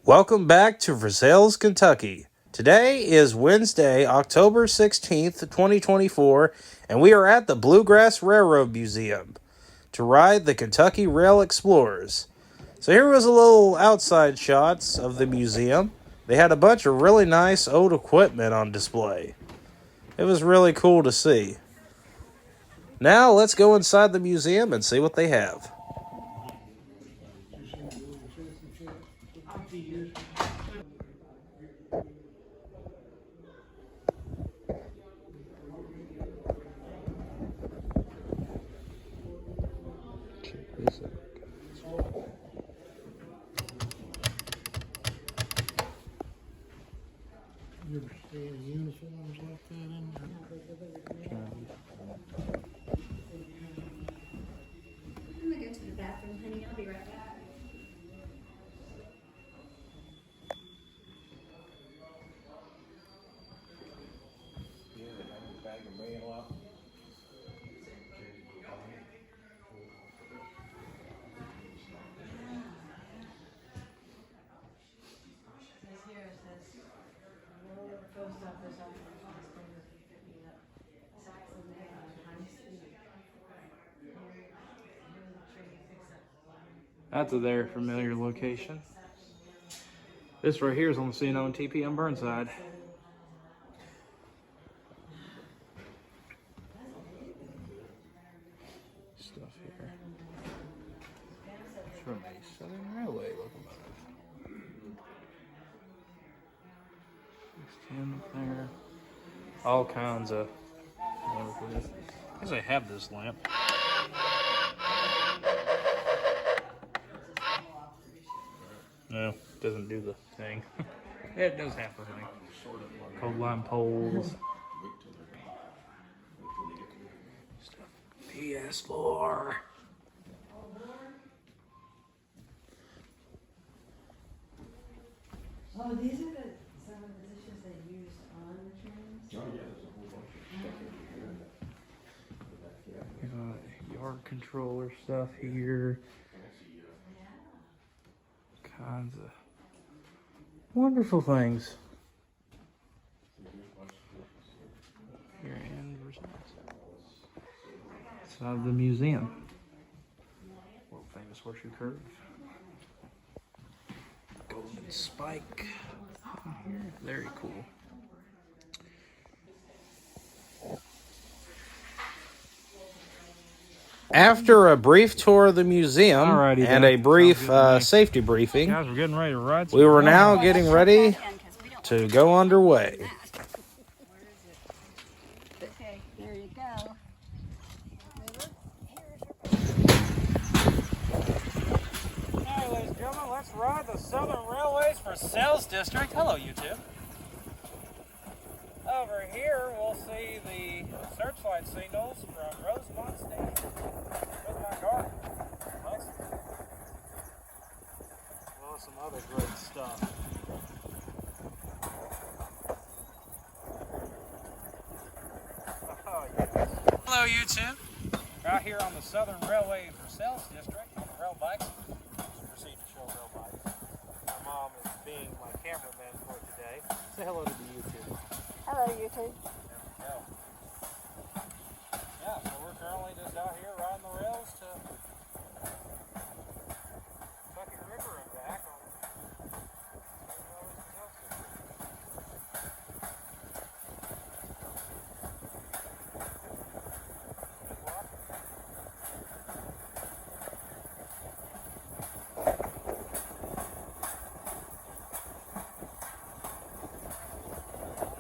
Welcome back to Versailles, Kentucky. Today is Wednesday, October 16th, 2024, and we are at the Bluegrass Railroad Museum to ride the Kentucky Rail Explorers. So here was a little outside shots of the museum. They had a bunch of really nice old equipment on display. It was really cool to see. Now let's go inside the museum and see what they have. You ever see any uniforms like that in there? I'm gonna go to the bathroom, honey. I'll be right back. That's a very familiar location. This right here is on the C&O and TP on Burnside. Stuff here. It's from a Southern Railway locomotive. Stand up there. All kinds of. I guess I have this lamp. No, doesn't do the thing. It does have the thing. Cold line poles. PS4. Oh, these are some of the positions they used on the trains? Oh, yeah, there's a whole bunch of stuff in here. Yard controller stuff here. Kinds of wonderful things. Here in Versailles. Inside the museum. World famous horseshoe curve. Golden spike. Here. Very cool. After a brief tour of the museum Alrighty and then. a brief Sounds good to me. safety briefing, Guys, we're getting ready to ride. we were now getting ready to go underway. Okay, there you go. Alright, ladies and gentlemen, let's ride the Southern Railways Versailles District. Hello, YouTube. Over here, we'll see the searchlight signals from Rosemont Station with my garden. Nice. Well, some other great stuff. Oh, yes. Hello, YouTube. Right here on the Southern Railway Versailles District on the rail bikes. Proceed to show rail bikes. My mom is being my cameraman for today. Say hello to the YouTube. Hello, YouTube. Yeah. Yeah, so we're currently just out here riding the rails to Kentucky River and back on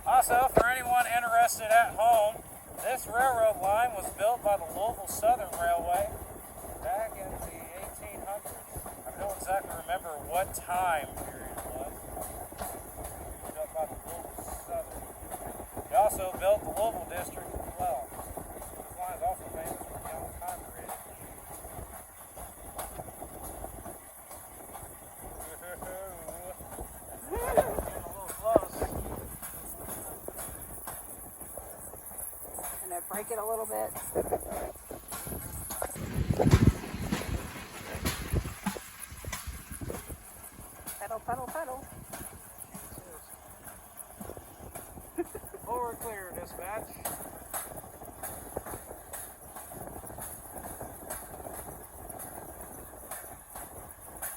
Also, for anyone interested at home, this railroad line was built by the Louisville Southern Railway back in the 1800s. I don't exactly remember what time period it was. Built by the Louisville Southern. They also built the Louisville District as well. This line is also famous for the old time bridge. Getting a little close. And I break it a little bit. Puddle, puddle. Forward clear, dispatch.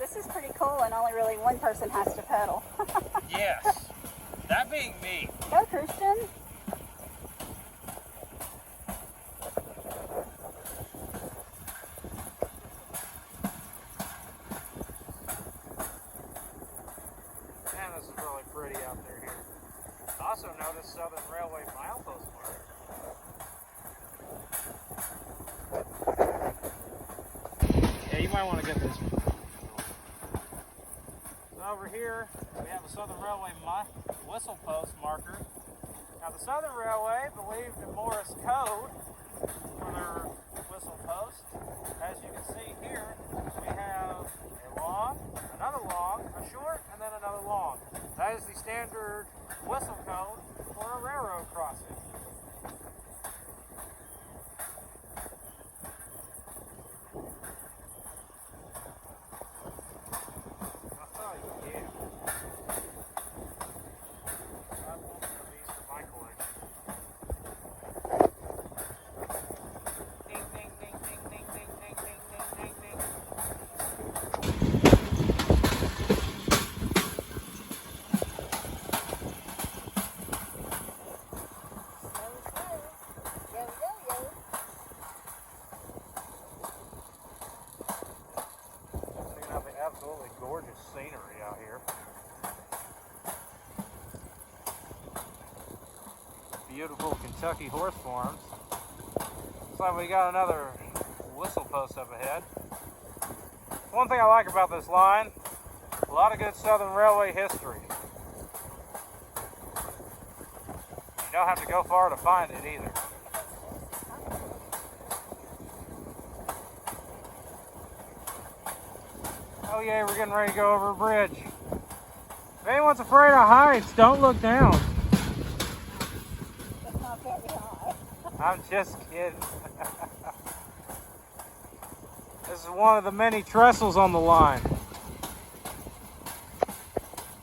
This is pretty cool, and only really one person has to pedal. Yes. That being me. Go, Christian. Man, this is really pretty out there here. Also noticed Southern Railway milepost marker. Yeah, you might want to get this one. So over here, we have a Southern Railway whistle post marker. Now, the Southern Railway believed in Morse code for their whistle post. As you can see here, we have a long, another long, a short, and then another long. That is the standard whistle code for a railroad crossing. I'll tell you, yeah. I want one of these for my collection. Ding, ding, ding, ding, ding, ding, ding, ding, ding, ding, ding. Yo, yo, yo. Checking out the absolutely gorgeous scenery out here. Beautiful Kentucky horse farms. Looks like we got another whistle post up ahead. One thing I like about this line, a lot of good Southern Railway history. You don't have to go far to find it either. Oh yeah, we're getting ready to go over a bridge. If anyone's afraid of heights, don't look down. It's not very high. I'm just kidding. This is one of the many trestles on the line.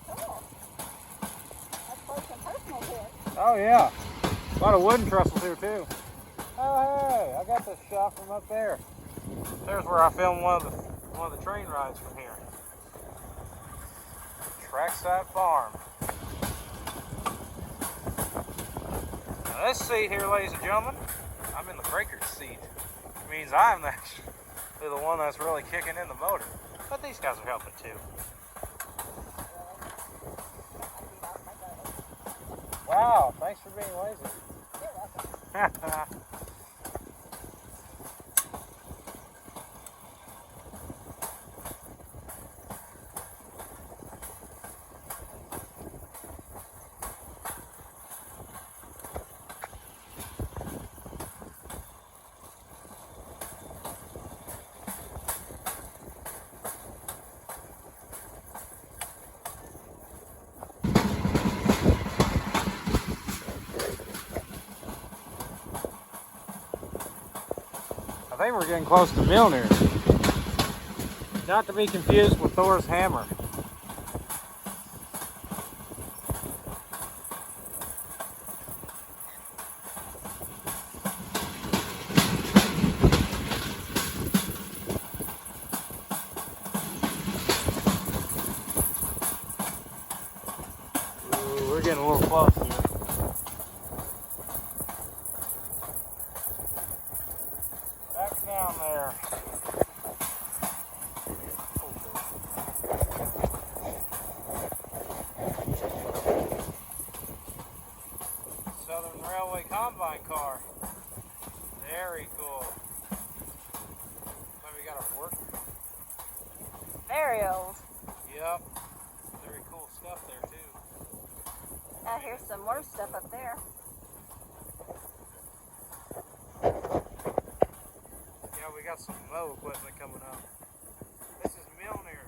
Cool. That's close and personal here. Oh yeah, a lot of wooden trestles here too. Oh hey, I got this shot from up there. There's where I filmed one of the train rides from here. Trackside Farm. Now this seat here, ladies and gentlemen, I'm in the breaker's seat. It means I'm actually the one that's really kicking in the motor. But these guys are helping too. Wow, thanks for being lazy. You're welcome. I think we're getting close to Milner. Not to be confused with Thor's hammer. Ooh, we're getting a little close here. Back down there. Southern Railway combine car. Very cool. Maybe we got a work. Very old. Yep. Very cool stuff there too. I hear some more stuff up there. Yeah, we got some mow equipment coming up. This is Milner.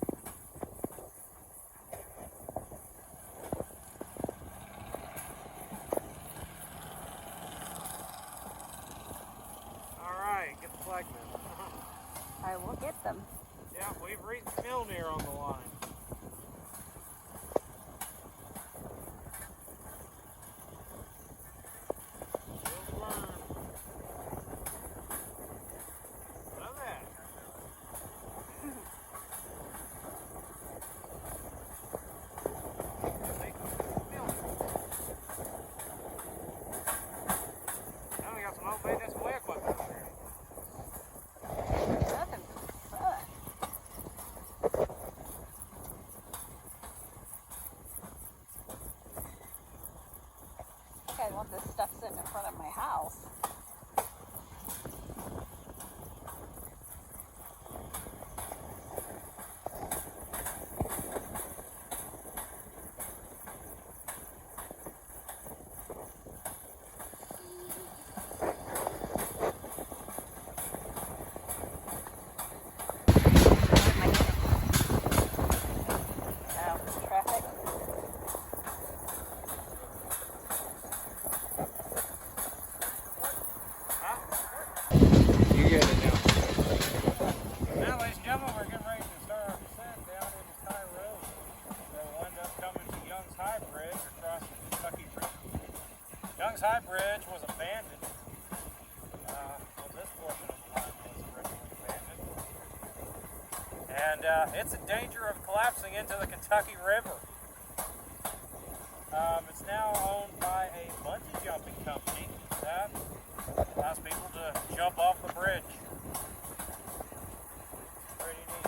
Alright, get the flagman. I will get them. Yeah, we've reached Milner on the line. want this stuff sitting in front of my house. Traffic. You get it now. Now, ladies and gentlemen, we're getting ready to start our descent down into Ty Road. We'll end up coming to Young's High Bridge across the Kentucky River. Young's High Bridge was abandoned. Well, this portion of the line was originally abandoned. And it's in danger of collapsing into the Kentucky River. It's now owned by a bungee jumping company that allows people to jump off the bridge. Pretty neat.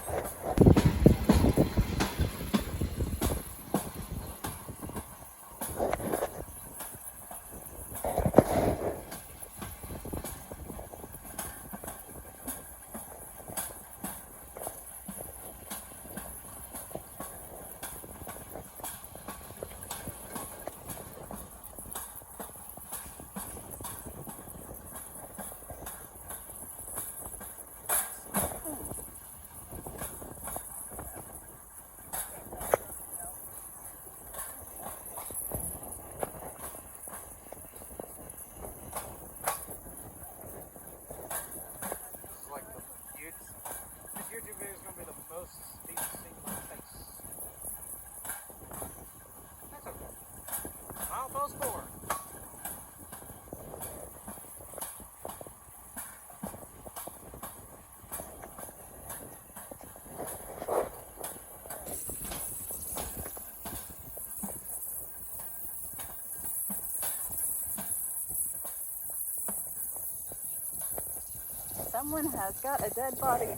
Someone has got a dead body.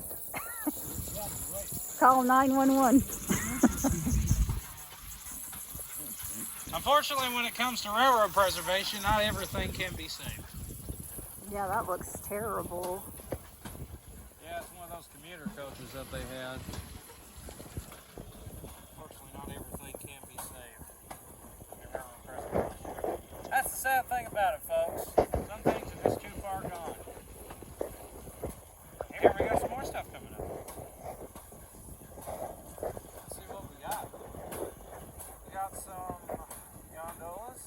Call 911. Unfortunately, when it comes to railroad preservation, not everything can be saved. Yeah, that looks terrible. Yeah, it's one of those commuter coaches that they had. Unfortunately, not everything can be saved. in railroad preservation. That's the sad thing about it, folks. Some things are just too far gone. Here we got some more stuff coming up. Let's see what we got. We got some gondolas.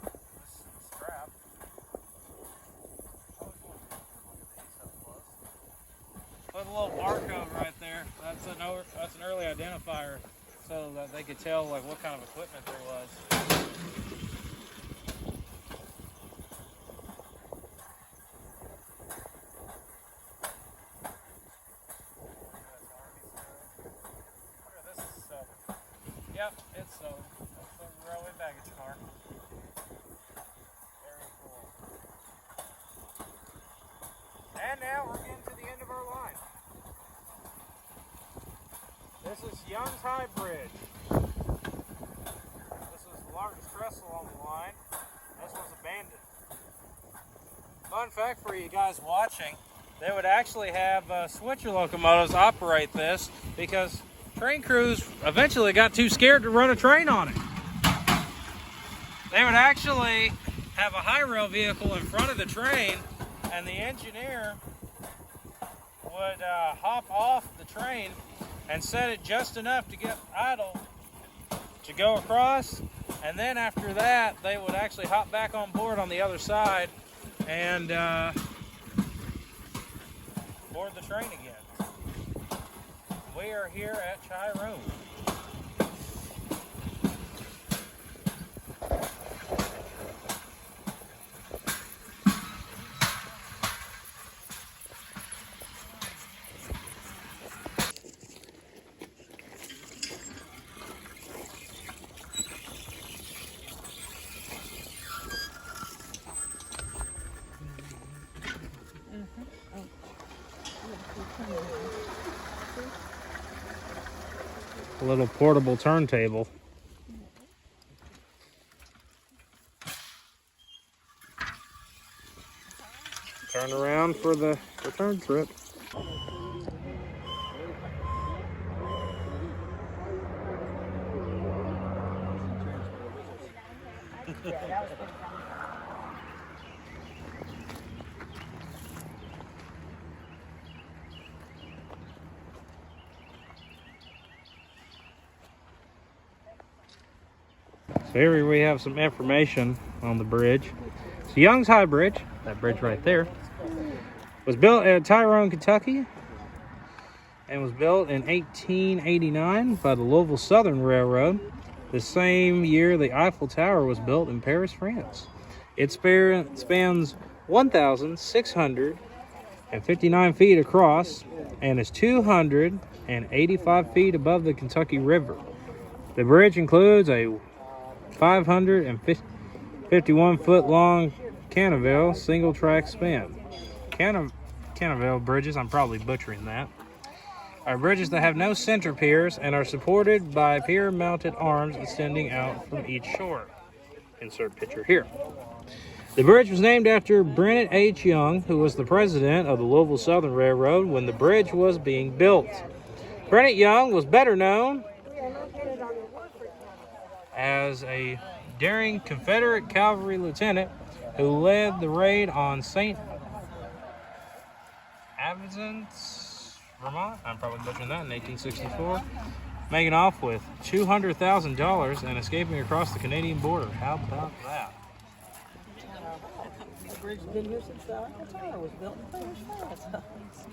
This is the strap. Put a little barcode right there. That's an early identifier, so that they could tell like what kind of equipment there was. This is Southern. Yep, it's Southern. That's the railway baggage car. Very cool. And now we're getting to the end of our line. This is Young's High Bridge. This was the largest trestle on the line. This was abandoned. Fun fact for you guys watching, they would actually have switcher locomotives operate this because train crews eventually got too scared to run a train on it. They would actually have a high rail vehicle in front of the train, and the engineer would hop off the train and set it just enough to get idle to go across, and then after that they would actually hop back on board on the other side and board the train again. We are here at Chai Road. A little portable turntable. Turn around for the return trip. So here we have some information on the bridge. So Young's High Bridge, that bridge right there, was built at Tyrone, Kentucky, and was built in 1889 by the Louisville Southern Railroad. The same year the Eiffel Tower was built in Paris, France. It spans 1,659 feet across and is 285 feet above the Kentucky River. The bridge includes a 551 foot long canavale single track span. Canavale bridges, I'm probably butchering that, are bridges that have no center piers and are supported by pier mounted arms extending out from each shore. Insert picture here. The bridge was named after Bennett H. Young, who was the president of the Louisville Southern Railroad when the bridge was being built. Bennett Young was better known as a daring Confederate cavalry lieutenant who led the raid on St. Avizens, Vermont, I'm probably butchering that, in 1864, making off with $200,000 and escaping across the Canadian border. How about that? The bridge has been here since the Eiffel Tower was built in Paris, France.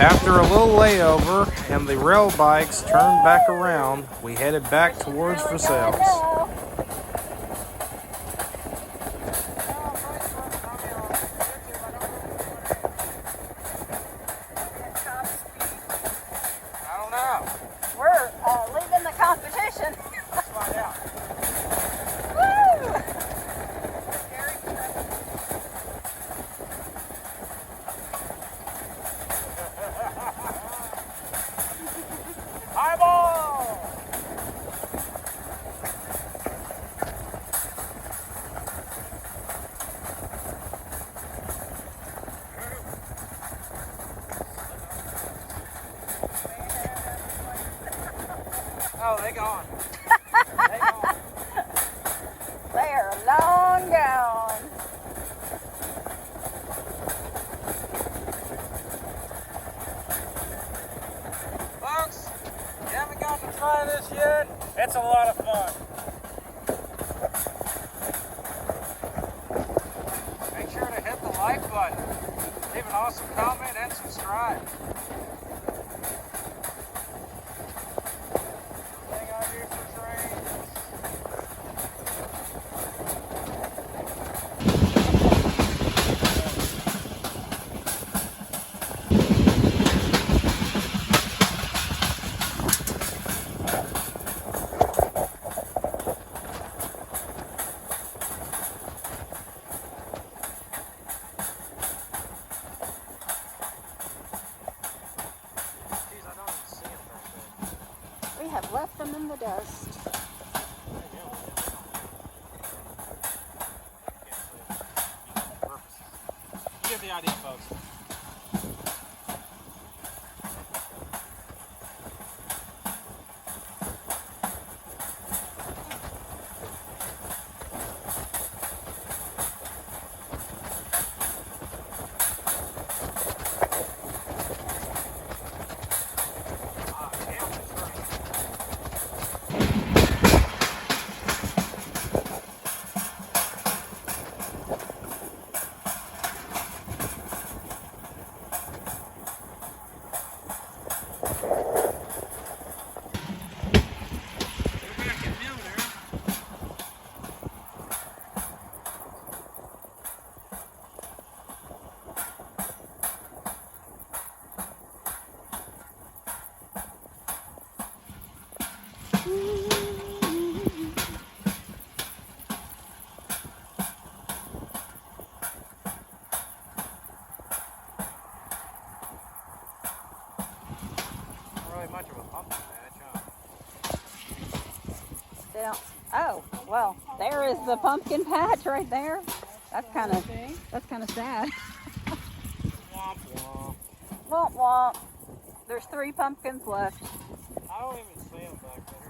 After a little layover and the rail bikes turned back around, we headed back towards Versailles. We're leading the competition. Let's find out. Woo! Highball! Oh, they gone. They gone. They are long gone. Folks, you haven't got to try this yet? It's a lot of fun. Make sure to hit the like button. Leave an awesome comment and subscribe. Thing I do for trains. Geez, I don't even see it very good. We have left them in the dust. You get the idea, folks. Much of a pumpkin patch, huh? They don't. Oh, well, there is the pumpkin patch right there. That's kind of sad. Womp womp. Womp womp. There's 3 pumpkins left. I don't even see them back there.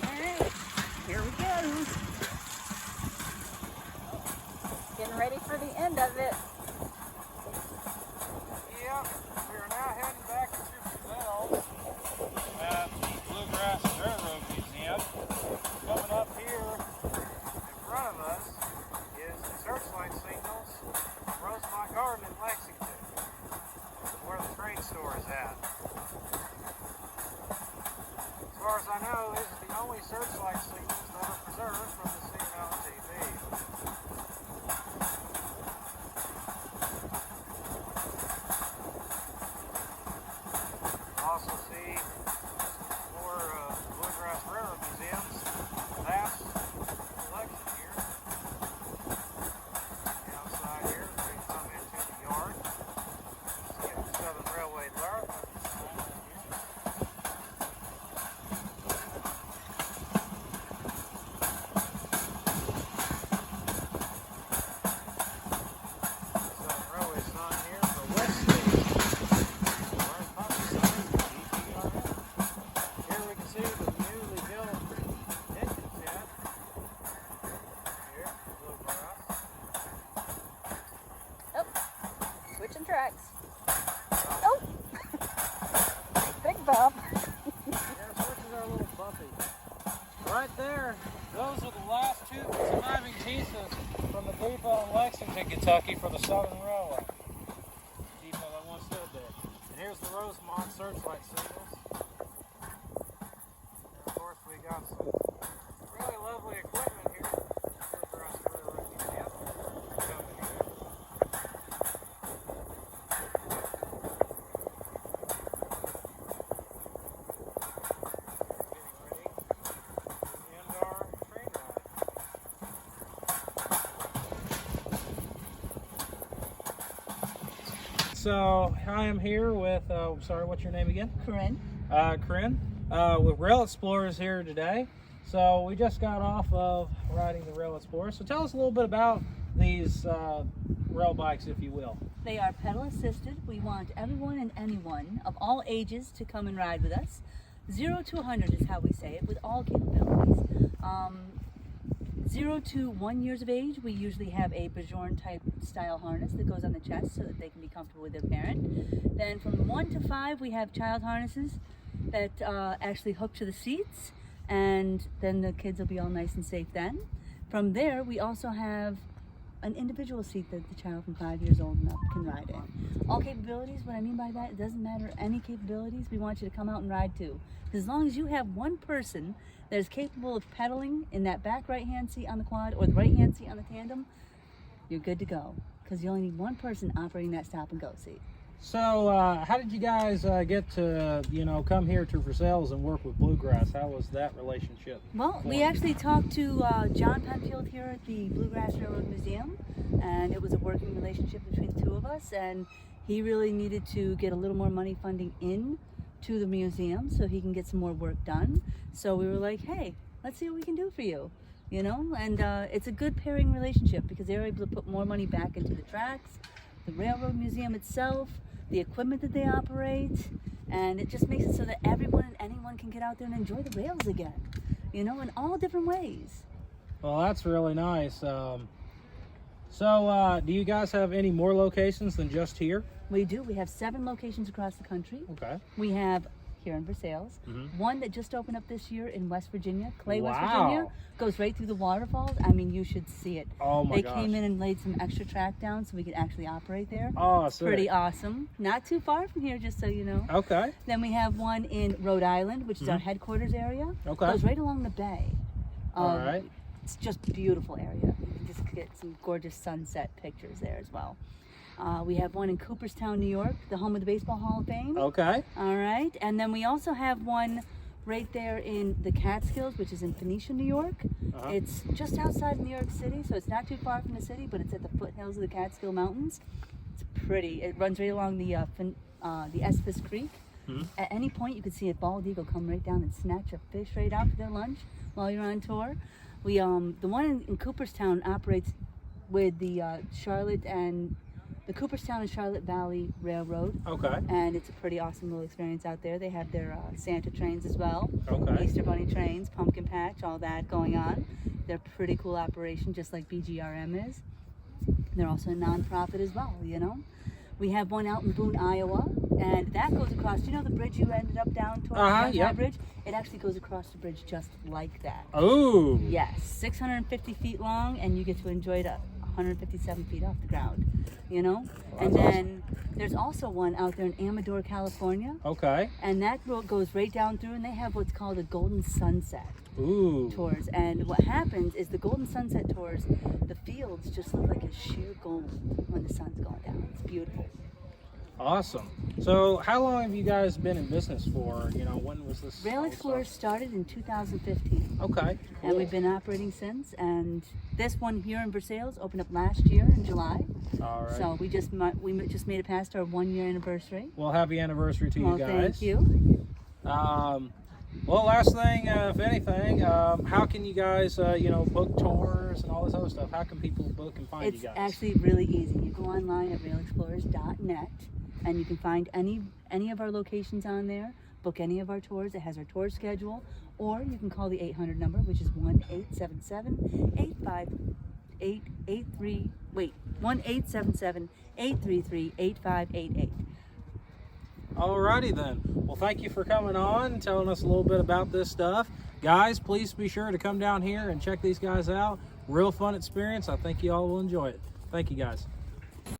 Alright, here we go. Getting ready for the end of it. Yep, we are now heading back to Versailles at the Bluegrass Railroad Museum. Coming up here in front of us is the searchlight signals from Rosemont Garden in Lexington, where the train store is at. As far as I know, this is the only searchlight signals that are preserved from the scene on TV. Also see more Bluegrass Railroad Museum's vast collection here. Outside here, we come into the yard. See the Southern Railway Versailles. Southern Railway sign here for West Station. Right by the sign for DPRM. Here we can see the newly built engine shed. Here, Bluegrass. Oh, switching tracks. Oh, big bump. Yeah, switches are a little bumpy. Right there, those are the last 2 surviving pieces from the depot in Lexington, Kentucky for the Southern Railway. Depot that once stood there. And here's the Rosemont searchlight signals. And of course we got some really lovely equipment here. Bluegrass Railroad Museum. Coming here. Getting ready to end our train ride. So I am here with, sorry, what's your name again? Corinne? Corinne, with Rail Explorers here today. So we just got off of riding the Rail Explorers. So tell us a little bit about these rail bikes, if you will. They are pedal assisted. We want everyone and anyone of all ages to come and ride with us. 0 to 100 is how we say it, with all capabilities. 0 to 1 years of age, we usually have a Bajorn type style harness that goes on the chest so that they can be comfortable with their parent. Then from 1 to 5, we have child harnesses that actually hook to the seats, and then the kids will be all nice and safe then. From there, we also have an individual seat that the child from 5 years old and up can ride in. All capabilities, what I mean by that, it doesn't matter any capabilities, we want you to come out and ride too. Because as long as you have one person that is capable of pedaling in that back right-hand seat on the quad or the right-hand seat on the tandem, you're good to go. Because you only need one person operating that stop and go seat. So, how did you guys get to, come here to Versailles and work with Bluegrass? How was that relationship? Well, we actually talked to John Penfield here at the Bluegrass Railroad Museum, and it was a working relationship between the two of us, and he really needed to get a little more money funding in to the museum so he can get some more work done. So we were like, hey, let's see what we can do for you, and it's a good pairing relationship because they're able to put more money back into the tracks, the railroad museum itself, the equipment that they operate, and it just makes it so that everyone and anyone can get out there and enjoy the rails again, in all different ways. Well, that's really nice. So, do you guys have any more locations than just here? We do. We have 7 locations across the country. Okay. We have here in Versailles, one that just opened up this year in West Virginia, Clay, West Virginia. Goes right through the waterfalls. I mean, you should see it. Oh my They gosh. came in and laid some extra track down so we could actually operate there. Oh, It's pretty awesome. Not too far from here, just so you know. Okay. Then we have one in Rhode Island, which is our headquarters area. Okay. Goes right along the bay. All right. It's just a beautiful area. You can just get some gorgeous sunset pictures there as well. We have one in Cooperstown, New York, the home of the Baseball Hall of Fame. Okay. All right. And then we also have one right there in the Catskills, which is in Phoenicia, New York. It's just outside New York City, so it's not too far from the city, but it's at the foothills of the Catskill Mountains. It's pretty. It runs right along the Estes Creek. At any point, you could see a bald eagle come right down and snatch a fish right out for their lunch while you're on tour. We the one in Cooperstown operates with the the Cooperstown and Charlotte Valley Railroad. Okay. And it's a pretty awesome little experience out there. They have their Santa trains as well. Okay. Easter Bunny trains, pumpkin patch, all that going on. They're a pretty cool operation, just like BGRM is. They're also a nonprofit as well, We have one out in Boone, Iowa, and that goes across, the bridge you ended up down towards the yeah. bridge? It actually goes across the bridge just like that. Oh. Yes, 650 feet long, and you get to enjoy it 157 feet off the ground, And then there's also one out there in Amador, California. Okay. And that road goes right down through, and they have what's called a Golden Sunset tours. And what happens is the Golden Sunset tours, the fields just look like a sheer gold when the sun's going down. It's beautiful. Awesome. So, how long have you guys been in business for? When was this? Rail Explorers started in 2015. Okay. Cool. And we've been operating since. And this one here in Versailles opened up last year in July. All right. So we just made it past our 1-year anniversary. Well, happy anniversary to you guys. Thank you. Well, last thing, if anything, how can you guys, book tours and all this other stuff? How can people book and find you guys? It's actually really easy. You go online at railexplorers.net, and you can find any of our locations on there. Book any of our tours. It has our tour schedule, or you can call the 800 number, which is 1-877-833-8588. Alrighty then. Well, thank you for coming on and telling us a little bit about this stuff. Guys, please be sure to come down here and check these guys out. Real fun experience. I think you all will enjoy it. Thank you, guys.